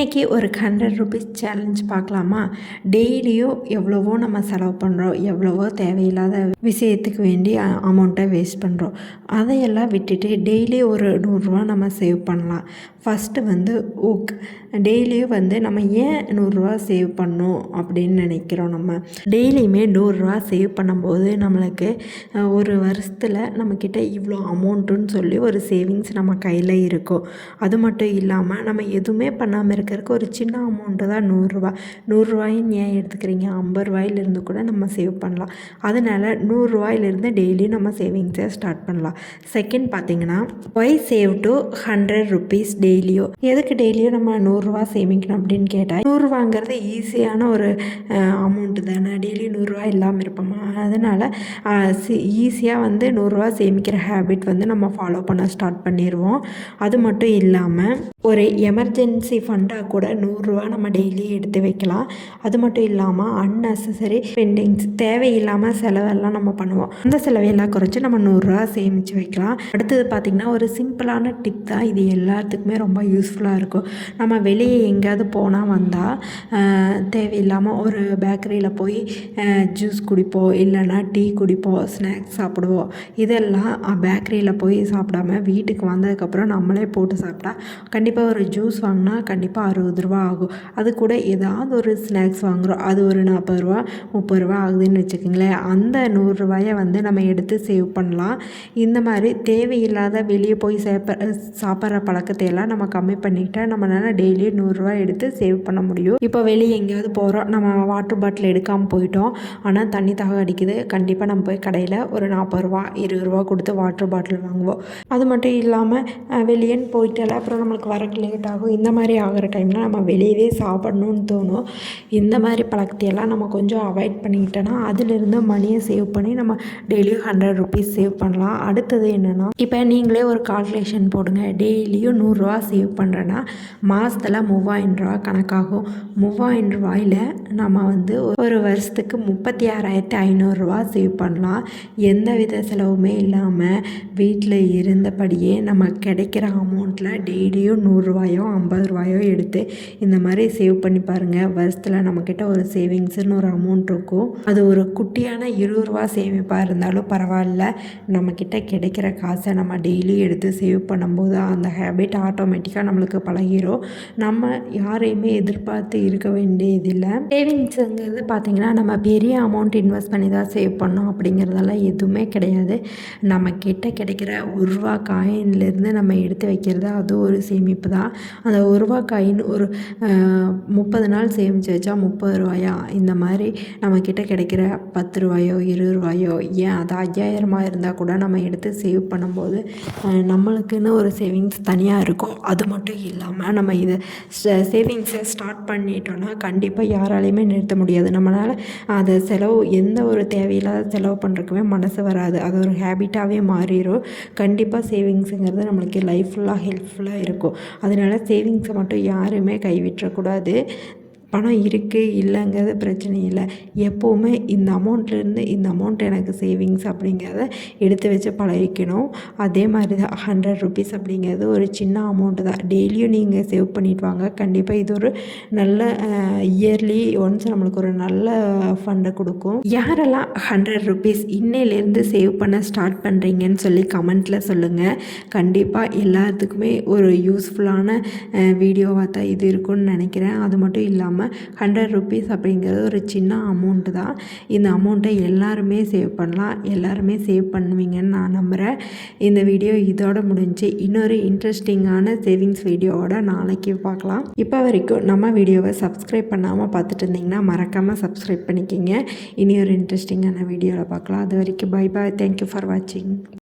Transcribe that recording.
இன்றைக்கி ஒரு 100 rupees challenge பார்க்கலாமா? டெய்லியும் எவ்வளவோ நம்ம செலவு பண்ணுறோம், எவ்வளவோ தேவையில்லாத விஷயத்துக்கு வேண்டி அமௌண்ட்டை வேஸ்ட் பண்ணுறோம். அதையெல்லாம் விட்டுட்டு டெய்லி ஒரு 100 ரூபா நம்ம சேவ் பண்ணலாம். ஃபஸ்ட்டு வந்து டெய்லியும் வந்து நம்ம ஏன் 100 ரூபா சேவ் பண்ணணும் அப்படின்னு நினைக்கிறோம். நம்ம டெய்லியுமே 100 ரூபா சேவ் பண்ணும்போது நம்மளுக்கு ஒரு வருஷத்தில் நம்மக்கிட்ட இவ்வளோ அமௌண்ட்டுன்னு சொல்லி ஒரு சேவிங்ஸ் நம்ம கையில் இருக்கும். அது மட்டும் இல்லாமல் நம்ம எதுவுமே பண்ணாமல் இருக்கிறதுக்கு ஒரு சின்ன அமௌண்ட்டு தான் 100 ரூபா. 100 ரூபாயின்னு ஏன் எடுத்துக்கிறீங்க? 50 ரூபாயிலிருந்து கூட நம்ம சேவ் பண்ணலாம். அதனால் 100 ரூபாயிலிருந்து டெய்லி நம்ம சேவிங்ஸை ஸ்டார்ட் பண்ணலாம். செகண்ட் பார்த்திங்கன்னா, ஒய் சேவ் டு 100 ருபீஸ் டெய்லியோ. எதுக்கு டெய்லியும் நம்ம 100 ரூபா சேமிக்கணும் அப்படின்னு கேட்டால், 100 ரூபாங்கிறது ஈஸியான ஒரு அமௌண்ட்டு தானே. டெய்லி 100 ரூபா இல்லாமல் இருப்போமா? அதனால் ஈஸியாக வந்து 100 ரூபா சேமிக்கிற ஹேபிட் வந்து நம்ம ஃபாலோ பண்ண ஸ்டார்ட் பண்ணிடுவோம். அது மட்டும் இல்லாமல் ஒரு எமர்ஜென்சி ஃபண்டாக கூட 100 ரூபா நம்ம டெய்லி எடுத்து வைக்கலாம். அது மட்டும் இல்லாமல் அன்னெசசரி ஸ்பெண்டிங்ஸ், தேவையில்லாமல் செலவெல்லாம் நம்ம பண்ணுவோம். அந்த செலவையெல்லாம் குறைச்சி நம்ம 100 ரூபா சேமித்து வைக்கலாம். அடுத்தது பார்த்திங்கன்னா, ஒரு சிம்பிளான டிப் தான் இது. எல்லாத்துக்குமே ரொம்ப யூஸ்ஃபுல்லாக இருக்கும். நம்ம வெளியே எங்கேயாவது போனால் வந்தால் தேவையில்லாமல் ஒரு பேக்கரியில் போய் ஜூஸ் குடிப்போம், இல்லைன்னா டீ குடிப்போம், ஸ்நாக்ஸ் சாப்பிடுவோம். இதெல்லாம் பேக்கரியில் போய் சாப்பிடாம வீட்டுக்கு வந்ததுக்கப்புறம் நம்மளே போட்டு சாப்பிட்டா கண்டிப்பாக ஒரு ஜூஸ் வாங்கினா கண்டிப்பாக 60 ரூபா ஆகும். அது கூட ஏதாவது ஒரு ஸ்நாக்ஸ் வாங்குகிறோம், அது ஒரு 40 ரூபா 30 ரூபா ஆகுதுன்னு வச்சுக்கோங்களேன். அந்த 100 ரூபாயை வந்து நம்ம எடுத்து சேவ் பண்ணலாம். இந்த மாதிரி தேவையில்லாத வெளியே போய் சாப்பிட்ற பழக்கத்தையெல்லாம் நம்ம கம்மி பண்ணிக்கிட்டால் நம்மளால் டெய்லி 100 ரூபா எடுத்து சேவ் பண்ண முடியும். இப்போ வெளியே எங்கேயாவது போகிறோம், நம்ம வாட்டர் பாட்டில் எடுக்காமல் போயிட்டோம், ஆனால் தண்ணி தாக அடிக்குது. கண்டிப்பாக நம்ம போய் கடையில் ஒரு 40 ரூபா 20 ரூபா கொடுத்து வாட்டர் பாட்டில் வாங்குவோம். அது மட்டும் இல்லாமல் வெளியேன்னு போயிட்டால அப்புறம் நம்மளுக்கு வரக்கு லேட் ஆகும். இந்த மாதிரி ஆகிற டைமில் நம்ம வெளியவே சாப்பிட்ணுன்னு தோணும். இந்த மாதிரி பழக்கத்தையெல்லாம் நம்ம கொஞ்சம் அவாய்ட் பண்ணிக்கிட்டோன்னா அதிலிருந்து மணியை சேவ் பண்ணி நம்ம டெய்லியும் 100 ருபீஸ் சேவ் பண்ணலாம். அடுத்தது என்னென்னா, இப்போ நீங்களே ஒரு கால்குலேஷன் போடுங்க. டெய்லியும் 100 ரூபா சேவ் பண்ணுறேன்னா மாதத்தில் 3000 ரூபா கணக்காகும். 3000 ரூபாயில் நம்ம வந்து ஒரு வருஷத்துக்கு 36,500 ரூபா சேவ் பண்ணலாம். எந்த வித செலவுமே இல்லாமல் வீட்டில் இருந்தபடியே நம்ம கிடைக்கிற அமௌண்ட்டில் டெய்லியும் 100 ரூபாயோ 50 ரூபாயோ எடுத்து இந்த மாதிரி சேவ் பண்ணி பாருங்கள். வருஷத்தில் நம்மக்கிட்ட ஒரு சேவிங்ஸ்னு ஒரு அமௌண்ட் இருக்கும். அது ஒரு குட்டியான 20 ரூபா சேமிப்பாக இருந்தாலும் பரவாயில்ல. நம்மக்கிட்ட கிடைக்கிற காசை நம்ம டெய்லி எடுத்து சேவ் பண்ணும்போது அந்த ஹேபிட் ஆட்டோமேட்டிக்காக நம்மளுக்கு பழகிரும். நம்ம யாரையுமே எதிர்பார்த்து இருக்க வேண்டியதில்லை. சேவிங்ஸுங்கிறது பார்த்திங்கன்னா, நம்ம பெரிய அமௌண்ட் இன்வெஸ்ட் பண்ணி தான் சேவ் பண்ணோம் அப்படிங்கிறதெல்லாம் எதுவுமே கிடையாது. நம்மக்கிட்ட கிடைக்கிற 1 ரூபா காயின்லேருந்து நம்ம எடுத்து வைக்கிறது அது ஒரு சேமிப்பு தான். அந்த 1 ரூபா காயின் ஒரு 30 நாள் சேமித்து வச்சா 30 ரூபாயா, இந்த மாதிரி நம்மக்கிட்ட கிடைக்கிற 10 ரூபாயோ 20 ரூபாயோ, ஏன் அது 5000 இருந்தால் கூட நம்ம எடுத்து சேவ் பண்ணும்போது நம்மளுக்குன்னு ஒரு சேவிங்ஸ் தனியாக இருக்கும். அது மட்டும் இல்லாமல் நம்ம இதை சேவிங்ஸை ஸ்டார்ட் பண்ணிட்டோன்னா கண்டிப்பாக யாராலையுமே நிறுத்த முடியாது. நம்மளால் அதை எந்த ஒரு தேவையில்லாத செலவு பண்ணுறதுக்குமே மனசு வராது. அது ஒரு ஹேபிட்டாகவே மாறிடும். கண்டிப்பாக சேவிங்ஸுங்கிறது நம்மளுக்கு லைஃப் ஃபுல்லாக ஹெல்ப்ஃபுல்லாக இருக்கும். அதனால் சேவிங்ஸை மட்டும் யாருமே கைவிட்டக்கூடாது. பணம் இருக்குது இல்லைங்கிறது பிரச்சனை இல்லை. எப்போவுமே இந்த அமௌண்ட்லேருந்து இந்த அமௌண்ட் எனக்கு சேவிங்ஸ் அப்படிங்கிறத எடுத்து வச்சு பழகிக்கணும். அதே மாதிரி தான் 100 ருபீஸ் அப்படிங்கிறது ஒரு சின்ன அமௌண்ட்டு தான். டெய்லியும் நீங்கள் சேவ் பண்ணிட்டு வாங்க. கண்டிப்பாக இது ஒரு நல்ல இயர்லி ஒன்ஸ் நம்மளுக்கு ஒரு நல்ல ஃபண்டை கொடுக்கும். யாரெல்லாம் 100 ருபீஸ் இன்னையிலேருந்து சேவ் பண்ண ஸ்டார்ட் பண்ணுறீங்கன்னு சொல்லி கமெண்ட்டில் சொல்லுங்கள். கண்டிப்பாக எல்லாத்துக்குமே ஒரு யூஸ்ஃபுல்லான வீடியோவாக தான் இது இருக்குன்னு நினைக்கிறேன். அது மட்டும் இல்லாமல் 100 ருபீஸ் அப்படிங்கிறது ஒரு சின்ன அமௌண்ட்டு தான். இந்த அமௌண்ட்டை எல்லாருமே சேவ் பண்ணலாம். எல்லாருமே சேவ் பண்ணுவீங்கன்னு நான் நம்புகிறேன். இந்த வீடியோ இதோட முடிஞ்சு. இன்னொரு இன்ட்ரெஸ்டிங்கான சேவிங்ஸ் வீடியோவோட நாளைக்கு பார்க்கலாம். இப்போ வரைக்கும் நம்ம வீடியோவை சப்ஸ்கிரைப் பண்ணாமல் பார்த்துட்டு இருந்தீங்கன்னா மறக்காமல் சப்ஸ்கிரைப் பண்ணிக்கிங்க. இனி ஒரு இன்ட்ரெஸ்டிங்கான வீடியோவில் பார்க்கலாம். அது வரைக்கும் பை பாய். தேங்க்யூ ஃபார் வாட்சிங்.